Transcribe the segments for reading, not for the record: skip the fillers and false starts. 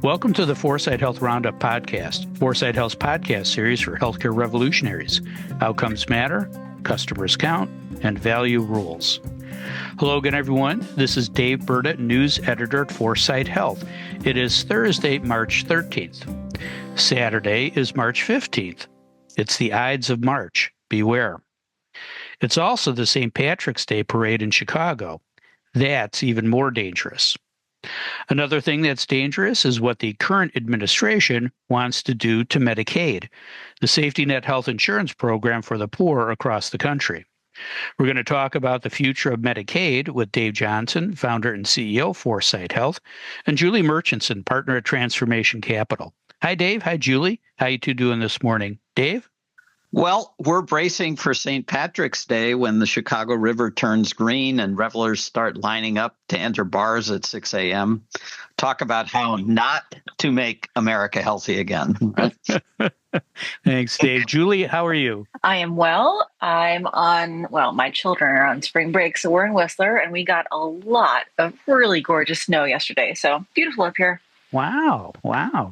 Welcome to the Foresight Health Roundup podcast, Foresight Health's podcast series for healthcare revolutionaries. Outcomes matter, customers count, and value rules. Hello again, everyone. This is Dave Burda, news editor at Foresight Health. It is Thursday, March 13th. Saturday is March 15th. It's the Ides of March. Beware. It's also the St. Patrick's Day parade in Chicago. That's even more dangerous. Another thing that's dangerous is what the current administration wants to do to Medicaid, the safety net health insurance program for the poor across the country. We're going to talk about the future of Medicaid with Dave Johnson, founder and CEO of Foresight Health, and Julie Murchinson, partner at Transformation Capital. Hi, Dave. Hi, Julie. How you two doing this morning? Dave? Well, we're bracing for St. Patrick's Day when the Chicago River turns green and revelers start lining up to enter bars at 6 a.m. Talk about how not to make America healthy again. Thanks, Dave. Julie, how are you? I am well. My children are on spring break, so we're in Whistler, and we got a lot of really gorgeous snow yesterday. So beautiful up here. Wow.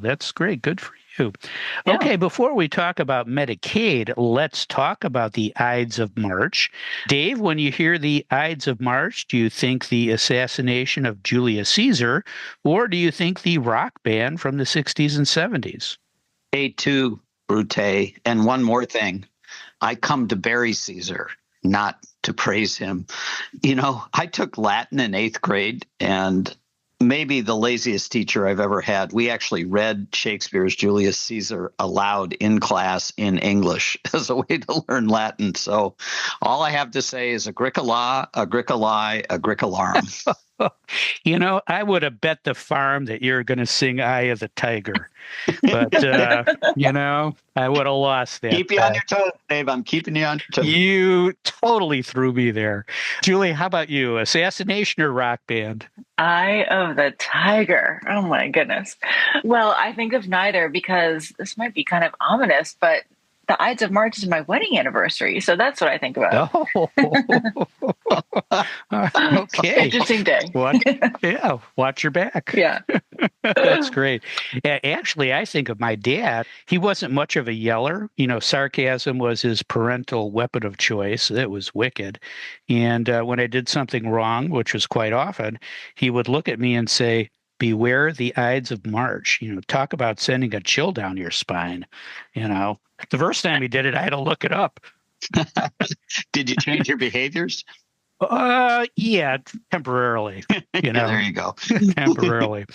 That's great. Good for you. Yeah. Okay, before we talk about Medicaid, let's talk about the Ides of March. Dave, when you hear the Ides of March, do you think the assassination of Julius Caesar, or do you think the rock band from the 60s and 70s? A2, Brute. And one more thing. I come to bury Caesar, not to praise him. You know, I took Latin in 8th grade, and maybe the laziest teacher I've ever had. We actually read Shakespeare's Julius Caesar aloud in class in English as a way to learn Latin. So all I have to say is Agricola, Agricolae, Agricolarum. You know, I would have bet the farm that you're going to sing Eye of the Tiger. But, I would have lost that. Keep you on your toes, Dave. I'm keeping you on your toes. You totally threw me there. Julie, how about you? Assassination or rock band? Eye of the Tiger. Oh, my goodness. Well, I think of neither because this might be kind of ominous, but the Ides of March is my wedding anniversary. So that's what I think about. Oh, okay. Interesting day. Watch your back. Yeah. That's great. Actually, I think of my dad. He wasn't much of a yeller. You know, sarcasm was his parental weapon of choice. It was wicked. And when I did something wrong, which was quite often, he would look at me and say, "Beware the Ides of March." You know, talk about sending a chill down your spine. You know, the first time he did it, I had to look it up. Did you change your behaviors? Yeah, temporarily. You know, there you go. Temporarily.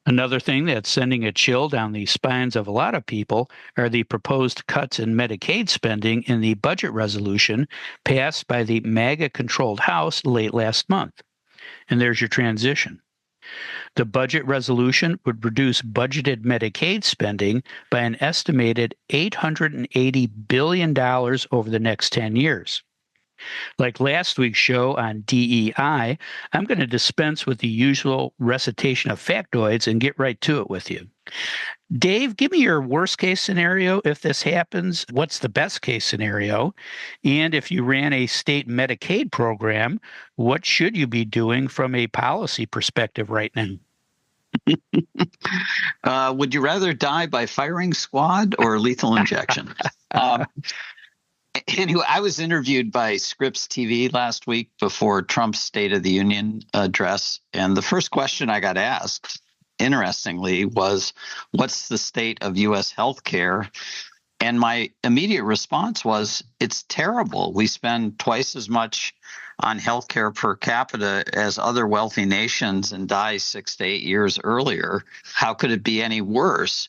Another thing that's sending a chill down the spines of a lot of people are the proposed cuts in Medicaid spending in the budget resolution passed by the MAGA-controlled House late last month. And there's your transition. The budget resolution would reduce budgeted Medicaid spending by an estimated $880 billion over the next 10 years. Like last week's show on DEI, I'm going to dispense with the usual recitation of factoids and get right to it with you. Dave, give me your worst case scenario if this happens. What's the best case scenario? And if you ran a state Medicaid program, what should you be doing from a policy perspective right now? Would you rather die by firing squad or lethal injection? Anyway, I was interviewed by Scripps TV last week before Trump's State of the Union address. And the first question I got asked, interestingly, was, what's the state of U.S. healthcare? And my immediate response was, it's terrible. We spend twice as much on healthcare per capita as other wealthy nations and die 6 to 8 years earlier. How could it be any worse?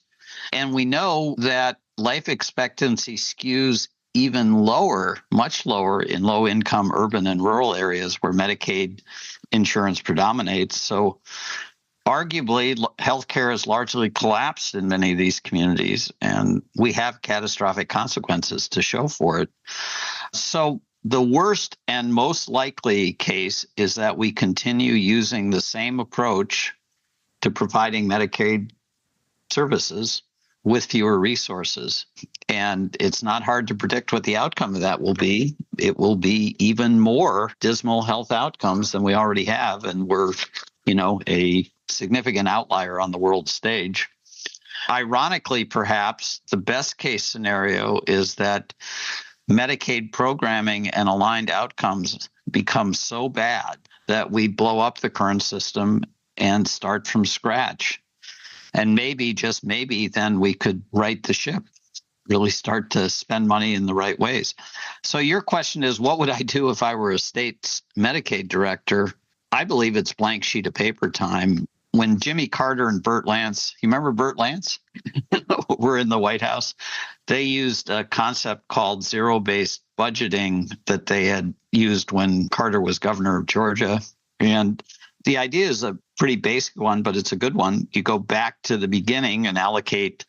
And we know that life expectancy skews even lower, much lower in low-income urban and rural areas where Medicaid insurance predominates. So arguably, healthcare has largely collapsed in many of these communities, and we have catastrophic consequences to show for it. So the worst and most likely case is that we continue using the same approach to providing Medicaid services with fewer resources. And it's not hard to predict what the outcome of that will be. It will be even more dismal health outcomes than we already have. And we're, a significant outlier on the world stage. Ironically, perhaps the best case scenario is that Medicaid programming and aligned outcomes become so bad that we blow up the current system and start from scratch. And maybe, just maybe, then we could right the ship, really start to spend money in the right ways. So your question is, what would I do if I were a state's Medicaid director? I believe it's blank sheet of paper time. When Jimmy Carter and Burt Lance, you remember Burt Lance? Were in the White House. They used a concept called zero-based budgeting that they had used when Carter was governor of Georgia. And the idea is a pretty basic one, but it's a good one. You go back to the beginning and allocate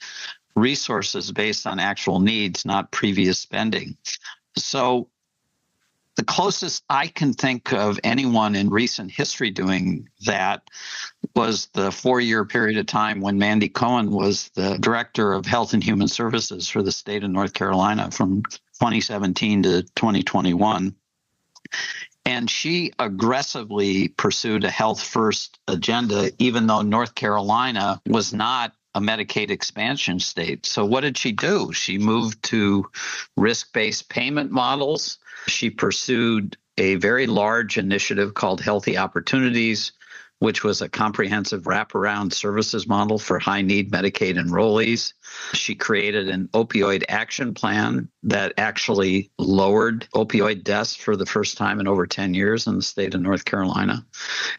resources based on actual needs, not previous spending. So the closest I can think of anyone in recent history doing that was the 4-year period of time when Mandy Cohen was the director of Health and Human Services for the state of North Carolina from 2017 to 2021. And she aggressively pursued a health first agenda, even though North Carolina was not a Medicaid expansion state. So what did she do? She moved to risk-based payment models. She pursued a very large initiative called Healthy Opportunities, which was a comprehensive wraparound services model for high-need Medicaid enrollees. She created an opioid action plan that actually lowered opioid deaths for the first time in over 10 years in the state of North Carolina.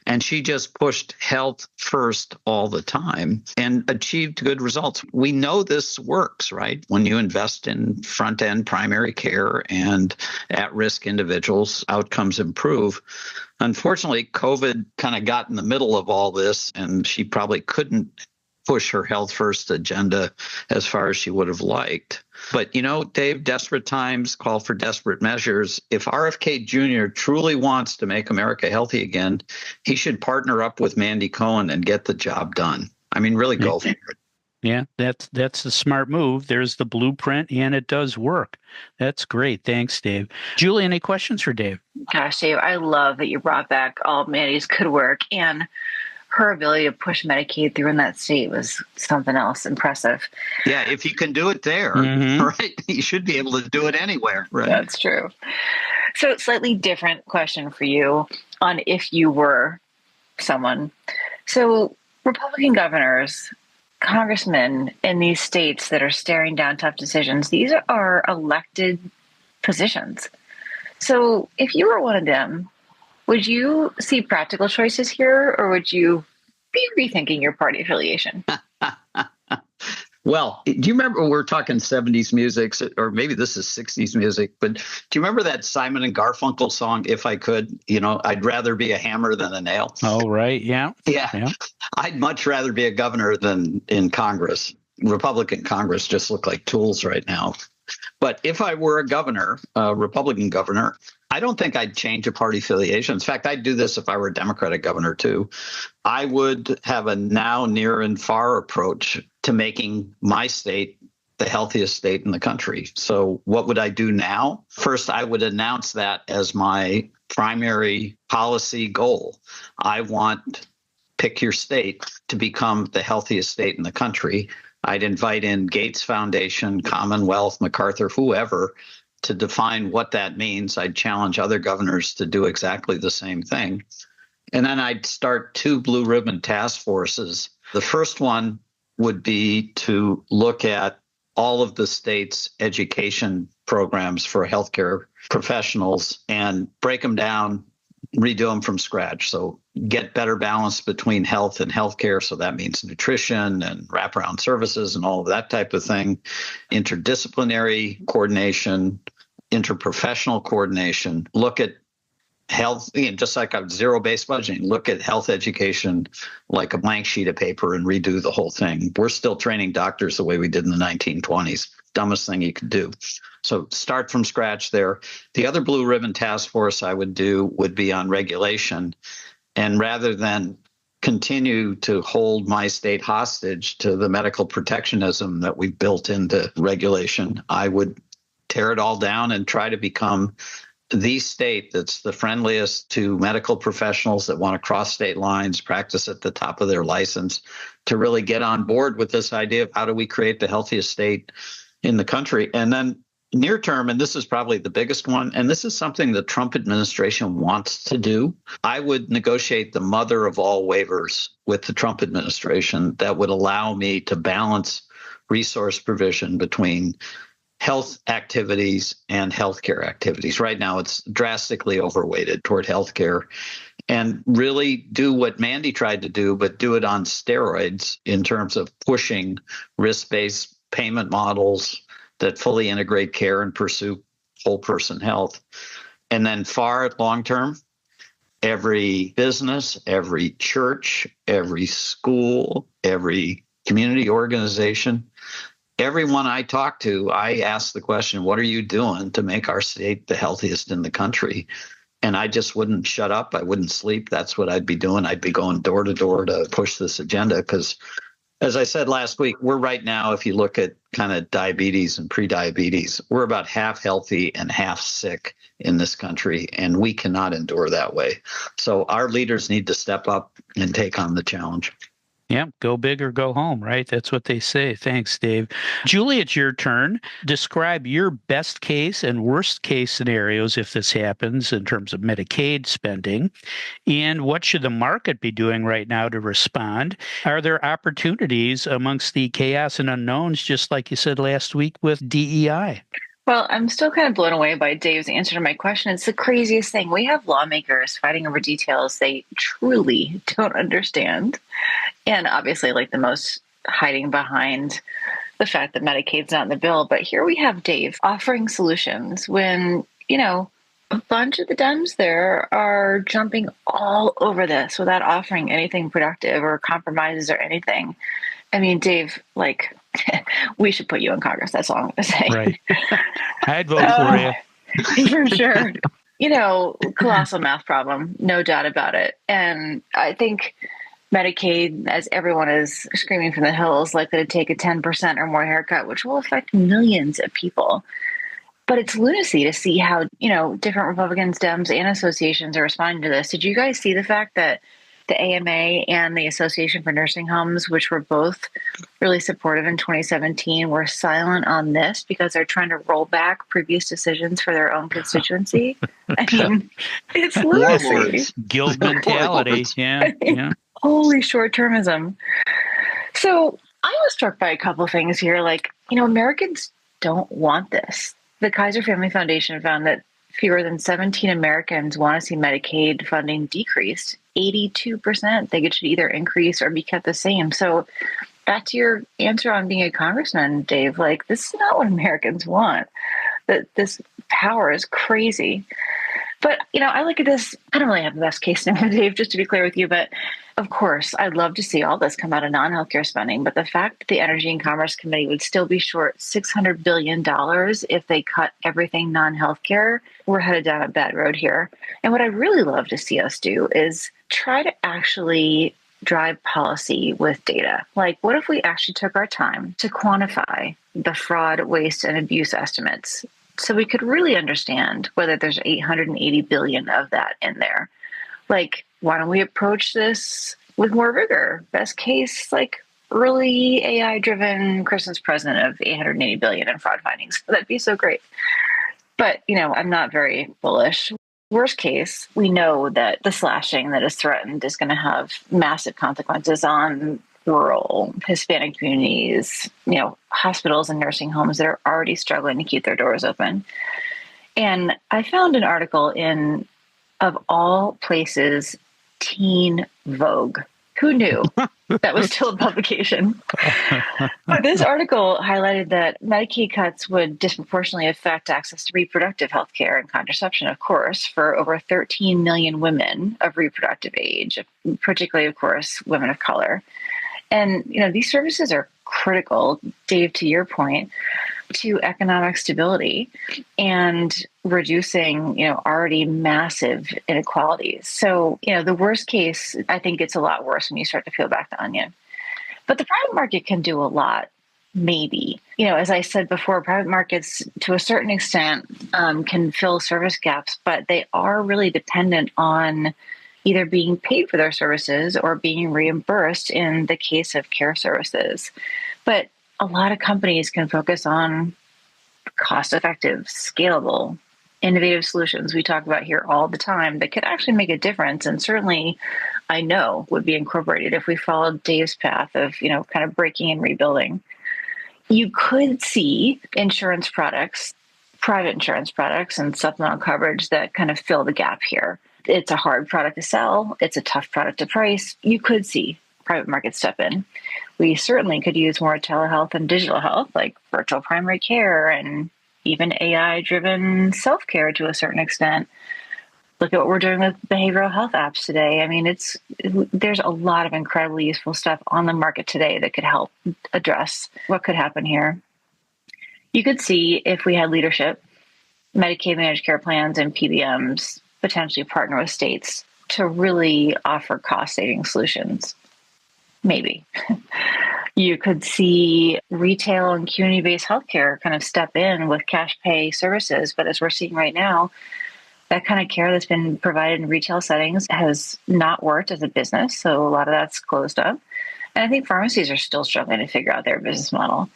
And she just pushed health first all the time and achieved good results. We know this works, right? When you invest in front-end primary care and at-risk individuals, outcomes improve. Unfortunately, COVID kind of got in the middle of all this, and she probably couldn't push her health first agenda as far as she would have liked. But, you know, Dave, desperate times call for desperate measures. If RFK Jr. truly wants to make America healthy again, he should partner up with Mandy Cohen and get the job done. I mean, really go for it. Yeah, that's a smart move. There's the blueprint, and it does work. That's great. Thanks, Dave. Julie, any questions for Dave? Gosh, Dave, I love that you brought back all Mandy's good work, and her ability to push Medicaid through in that state was something else impressive. Yeah, if you can do it there, right, you should be able to do it anywhere. Right? That's true. So slightly different question for you on if you were someone. So Republican governors, congressmen in these states that are staring down tough decisions, these are elected positions. So if you were one of them, would you see practical choices here, or would you be rethinking your party affiliation? Well, do you remember we were talking 70s music, or maybe this is 60s music, but do you remember that Simon and Garfunkel song, If I Could? You know, I'd rather be a hammer than a nail. Oh, right. Yeah. Yeah. I'd much rather be a governor than in Congress. Republican Congress just look like tools right now. But if I were a governor, a Republican governor, I don't think I'd change a party affiliation. In fact, I'd do this if I were a Democratic governor, too. I would have a now, near, and far approach to making my state the healthiest state in the country. So what would I do now? First, I would announce that as my primary policy goal. I want pick your state to become the healthiest state in the country. I'd invite in Gates Foundation, Commonwealth, MacArthur, whoever, to define what that means. I'd challenge other governors to do exactly the same thing. And then I'd start 2 blue ribbon task forces. The first one would be to look at all of the state's education programs for healthcare professionals and break them down, redo them from scratch. So get better balance between health and healthcare. So that means nutrition and wraparound services and all of that type of thing, interdisciplinary coordination, interprofessional coordination, look at health, just like a zero-based budgeting, look at health education like a blank sheet of paper and redo the whole thing. We're still training doctors the way we did in the 1920s. Dumbest thing you could do. So start from scratch there. The other blue ribbon task force I would do would be on regulation. And rather than continue to hold my state hostage to the medical protectionism that we've built into regulation, I would tear it all down and try to become the state that's the friendliest to medical professionals that want to cross state lines, practice at the top of their license, to really get on board with this idea of how do we create the healthiest state in the country. And then near term, and this is probably the biggest one, and this is something the Trump administration wants to do, I would negotiate the mother of all waivers with the Trump administration that would allow me to balance resource provision between health activities and healthcare activities. Right now, it's drastically overweighted toward healthcare, and really do what Mandy tried to do, but do it on steroids in terms of pushing risk-based payment models that fully integrate care and pursue whole person health. And then far long term, every business, every church, every school, every community organization, everyone I talk to, I ask the question, what are you doing to make our state the healthiest in the country? And I just wouldn't shut up. I wouldn't sleep. That's what I'd be doing. I'd be going door to door to push this agenda because, as I said last week, we're right now, if you look at kind of diabetes and prediabetes, we're about half healthy and half sick in this country, and we cannot endure that way. So our leaders need to step up and take on the challenge. Yeah, go big or go home, right? That's what they say. Thanks, Dave. Julie, it's your turn. Describe your best case and worst case scenarios if this happens in terms of Medicaid spending. And what should the market be doing right now to respond? Are there opportunities amongst the chaos and unknowns, just like you said last week with DEI? Well, I'm still kind of blown away by Dave's answer to my question. It's the craziest thing. We have lawmakers fighting over details they truly don't understand. And obviously, like the most hiding behind the fact that Medicaid's not in the bill. But here we have Dave offering solutions when, a bunch of the Dems there are jumping all over this without offering anything productive or compromises or anything. I mean, Dave, we should put you in Congress. That's all I'm going to say. Right. I'd vote for you. For sure. Colossal math problem, no doubt about it. And I think Medicaid, as everyone is screaming from the hills, likely to take a 10% or more haircut, which will affect millions of people. But it's lunacy to see how, different Republicans, Dems, and associations are responding to this. Did you guys see the fact that the AMA and the Association for Nursing Homes, which were both really supportive in 2017, were silent on this because they're trying to roll back previous decisions for their own constituency? I mean, it's lunacy. Guild mentality. Yeah. Holy short-termism. So I was struck by a couple of things here. Americans don't want this. The Kaiser Family Foundation found that fewer than 17 Americans want to see Medicaid funding decreased. 82% think it should either increase or be kept the same. So back to your answer on being a congressman, Dave, this is not what Americans want. This power is crazy. But, I look at this, I don't really have the best case scenario, Dave, just to be clear with you, but of course, I'd love to see all this come out of non-healthcare spending, but the fact that the Energy and Commerce Committee would still be short $600 billion if they cut everything non-healthcare, we're headed down a bad road here. And what I'd really love to see us do is try to actually drive policy with data. What if we actually took our time to quantify the fraud, waste, and abuse estimates so we could really understand whether there's 880 billion of that in there? Why don't we approach this with more rigor? Best case, early AI-driven Christmas present of 880 billion in fraud findings. That'd be so great. But, I'm not very bullish. Worst case, we know that the slashing that is threatened is going to have massive consequences on rural Hispanic communities, hospitals and nursing homes that are already struggling to keep their doors open. And I found an article in, of all places, Teen Vogue. Who knew that was still a publication? But this article highlighted that Medicaid cuts would disproportionately affect access to reproductive health care and contraception, of course, for over 13 million women of reproductive age, particularly, of course, women of color. And, these services are critical, Dave, to your point, to economic stability and reducing, already massive inequalities. So, the worst case, I think it's a lot worse when you start to peel back the onion. But the private market can do a lot, maybe. As I said before, private markets to a certain extent can fill service gaps, but they are really dependent on either being paid for their services or being reimbursed in the case of care services. But a lot of companies can focus on cost-effective, scalable, innovative solutions we talk about here all the time that could actually make a difference, and certainly I know would be incorporated if we followed Dave's path of, kind of breaking and rebuilding. You could see insurance products, private insurance products and supplemental coverage that kind of fill the gap here. It's a hard product to sell. It's a tough product to price. You could see private markets step in. We certainly could use more telehealth and digital health, like virtual primary care and even AI-driven self-care to a certain extent. Look at what we're doing with behavioral health apps today. I mean, there's a lot of incredibly useful stuff on the market today that could help address what could happen here. You could see, if we had leadership, Medicaid managed care plans and PBMs potentially partner with states to really offer cost-saving solutions. Maybe. You could see retail and community-based healthcare kind of step in with cash pay services. But as we're seeing right now, that kind of care that's been provided in retail settings has not worked as a business. So a lot of that's closed up. And I think pharmacies are still struggling to figure out their business model.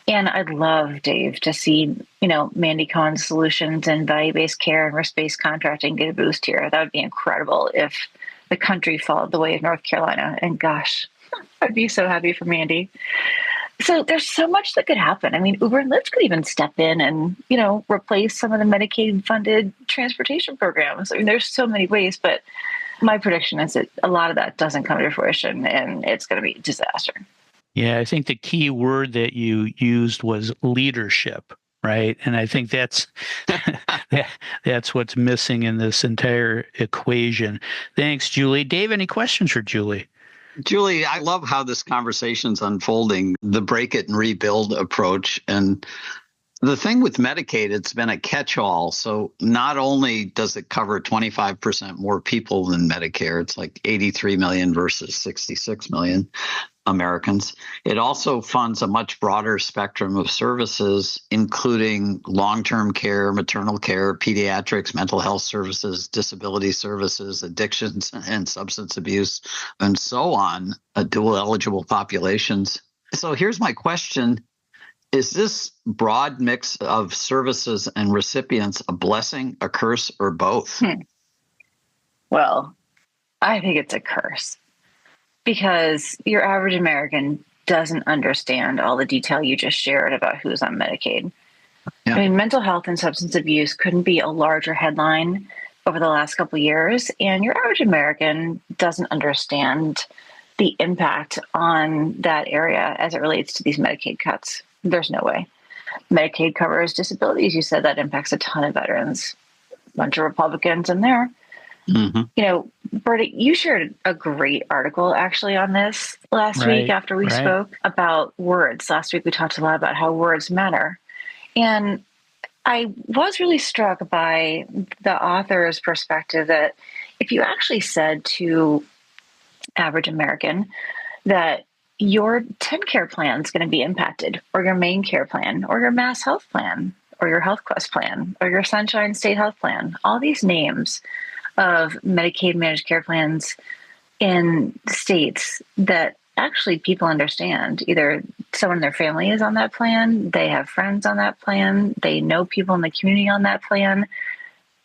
And I'd love, Dave, to see, Mandy Cohen's solutions and value-based care and risk-based contracting get a boost here. That would be incredible if the country followed the way of North Carolina. And gosh, I'd be so happy for Mandy. So there's so much that could happen. I mean, Uber and Lyft could even step in and, replace some of the Medicaid-funded transportation programs. I mean, there's so many ways, but my prediction is that a lot of that doesn't come to fruition, and it's going to be a disaster. Yeah, I think the key word that you used was leadership, right? And I think that's that's what's missing in this entire equation. Thanks, Julie. Dave, any questions for Julie? Julie, I love how this conversation's unfolding, the break it and rebuild approach. And the thing with Medicaid, it's been a catch-all. So not only does it cover 25% more people than Medicare, it's like 83 million versus 66 million Americans. It also funds a much broader spectrum of services, including long-term care, maternal care, pediatrics, mental health services, disability services, addictions and substance abuse, and so on, dual eligible populations. So here's my question. Is this broad mix of services and recipients a blessing, a curse, or both? Well, I think it's a curse. Because your average American doesn't understand all the detail you just shared about who's on Medicaid. Yeah. I mean, mental health and substance abuse couldn't be a larger headline over the last couple of years, and your average American doesn't understand the impact on that area as it relates to these Medicaid cuts. There's no way. Medicaid covers disabilities. You said that impacts a ton of veterans. A bunch of Republicans in there. Mm-hmm. Burda, you shared a great article actually on this last week after we spoke about words. Last week we talked a lot about how words matter. And I was really struck by the author's perspective that if you actually said to average American that your TennCare plan is going to be impacted, or your main care plan, or your Mass Health plan, or your Health Quest plan, or your Sunshine State Health plan, all these names of Medicaid managed care plans in states that actually people understand. Either someone in their family is on that plan, they have friends on that plan, they know people in the community on that plan.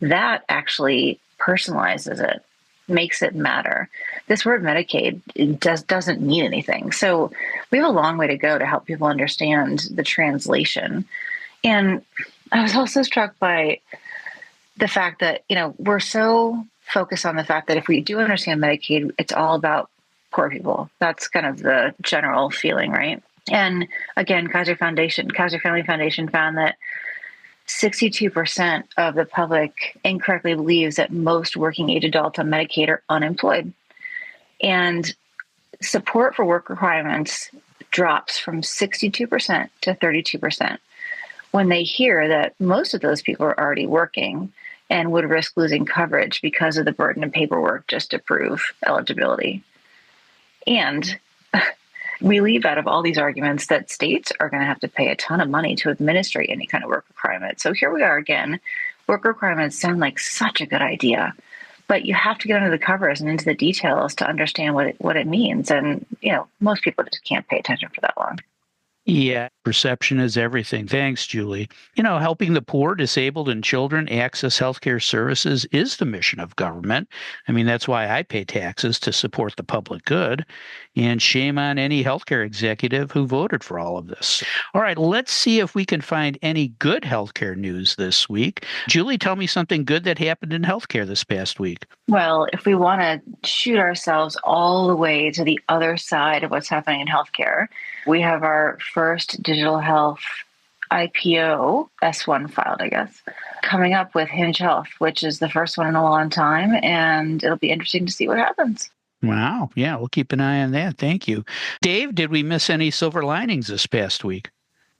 That actually personalizes it, makes it matter. This word Medicaid doesn't mean anything. So we have a long way to go to help people understand the translation. And I was also struck by the fact that, we're so focused on the fact that if we do understand Medicaid, it's all about poor people. That's kind of the general feeling, right? And again, Kaiser Family Foundation found that 62% of the public incorrectly believes that most working age adults on Medicaid are unemployed. And support for work requirements drops from 62% to 32% when they hear that most of those people are already working and would risk losing coverage because of the burden of paperwork just to prove eligibility. And we leave out of all these arguments that states are going to have to pay a ton of money to administer any kind of work requirement. So here we are again. Work requirements sound like such a good idea, but you have to get under the covers and into the details to understand what it means. And, most people just can't pay attention for that long. Yeah, perception is everything. Thanks, Julie. Helping the poor, disabled, and children access healthcare services is the mission of government. I mean, that's why I pay taxes, to support the public good. And shame on any healthcare executive who voted for all of this. All right, let's see if we can find any good healthcare news this week. Julie, tell me something good that happened in healthcare this past week. Well, if we want to shoot ourselves all the way to the other side of what's happening in healthcare, we have our first digital health IPO, S1 filed, I guess, coming up with Hinge Health, which is the first one in a long time, and it'll be interesting to see what happens. Wow. Yeah, we'll keep an eye on that. Thank you. Dave, did we miss any silver linings this past week?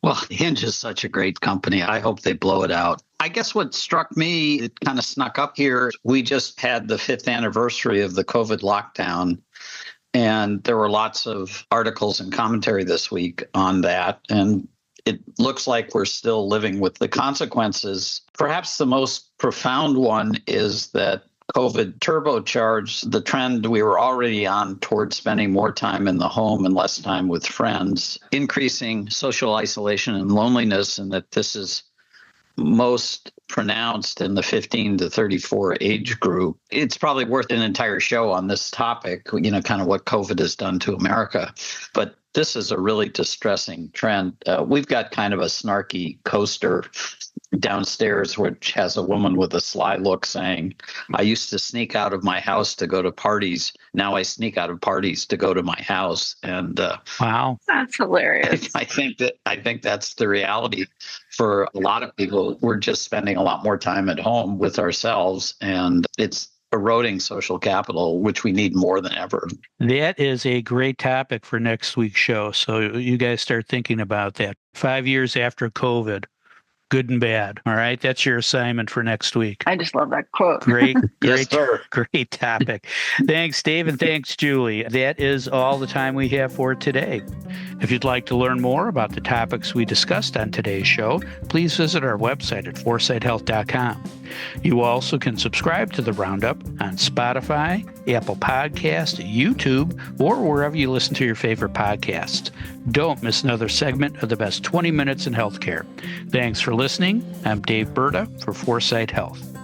Well, Hinge is such a great company. I hope they blow it out. I guess what struck me, it kind of snuck up here. We just had the 5th anniversary of the COVID lockdown, and there were lots of articles and commentary this week on that. And it looks like we're still living with the consequences. Perhaps the most profound one is that COVID turbocharged the trend we were already on towards spending more time in the home and less time with friends, increasing social isolation and loneliness, and that this is most pronounced in the 15 to 34 age group. It's probably worth an entire show on this topic, kind of what COVID has done to America. But this is a really distressing trend. We've got kind of a snarky coaster downstairs, which has a woman with a sly look saying, I used to sneak out of my house to go to parties. Now I sneak out of parties to go to my house. And wow, that's hilarious. I think that's the reality for a lot of people. We're just spending a lot more time at home with ourselves, and it's eroding social capital, which we need more than ever. That is a great topic for next week's show. So you guys start thinking about that. 5 years after COVID. Good and bad. All right. That's your assignment for next week. I just love that quote. Great Yes, sir. Great topic. Thanks, Dave, and thanks, Julie. That is all the time we have for today. If you'd like to learn more about the topics we discussed on today's show, please visit our website at foresighthealth.com. You also can subscribe to the Roundup on Spotify, Apple Podcasts, YouTube, or wherever you listen to your favorite podcasts. Don't miss another segment of the best 20 minutes in healthcare. Thanks for listening. I'm Dave Burda for Foresight Health.